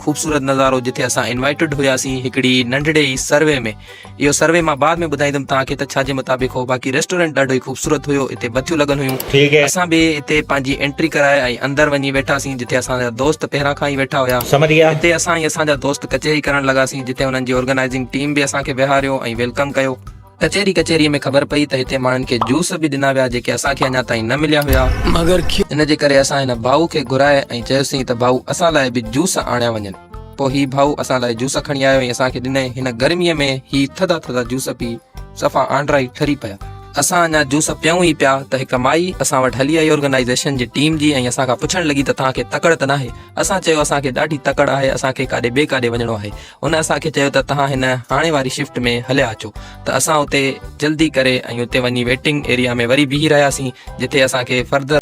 ख़ूबसूरत नज़ारो जिथे असां इनवाइटेड हुआसीं हिकिड़ी नंढड़े ई सर्वे में। इहो सर्वे मां बाद में ॿुधाईंदुमि तव्हांखे त छाजे मुताबिक़ हो। बाक़ी रेस्टोरेंट ॾाढो ई ख़ूबसूरत हुयो, हिते बतियूं लॻल हुयूं। असां बि हिते पंहिंजी एंट्री कराए ऐं अंदरि वञी वेठासीं जिथे असांजा दोस्त पहिरां खां ई वेठा हुया। हिते असां असांजा दोस्त कचहरी करण लॻासीं जिथे हुननि जी ऑर्गेनाइज़िंग टीम बि असांखे विहारियो ऐं वेलकम कयो। कचहरीअ में ख़बर पई त हिते माण्हुनि खे जूस बि ॾिना विया जेके असांखे अञा ताईं न मिलिया हुया, मगर इन जे करे असां हिन भाऊ खे घुराए ऐं चयोसीं त भाऊ असां लाइ बि जूस आणिया वञनि। पोइ ही भाऊ असां लाइ जूस खणी आयो ऐं असांखे ॾिनई। हिन गर्मीअ में ही थधा थधा जूस पी सफ़ा आंड्रा ई ठरी पिया। असां अञा जूस पियूं ई पिया त हिकु माई असां वटि हली आई ऑर्गेनाइज़ेशन जी टीम जी ऐं असां खां पुछण लॻी त तव्हांखे तकड़ त नाहे? असां चयो असांखे ॾाढी तकड़ आहे, असांखे काॾे ॿिए काॾे वञिणो आहे। हुन असांखे चयो त तव्हां हिन हाणे वारी शिफ्ट में हलिया अचो। त असां उते जल्दी करे ऐं उते वञी वेटिंग एरिया में वरी बीही रहियासीं जिथे असांखे फर्दर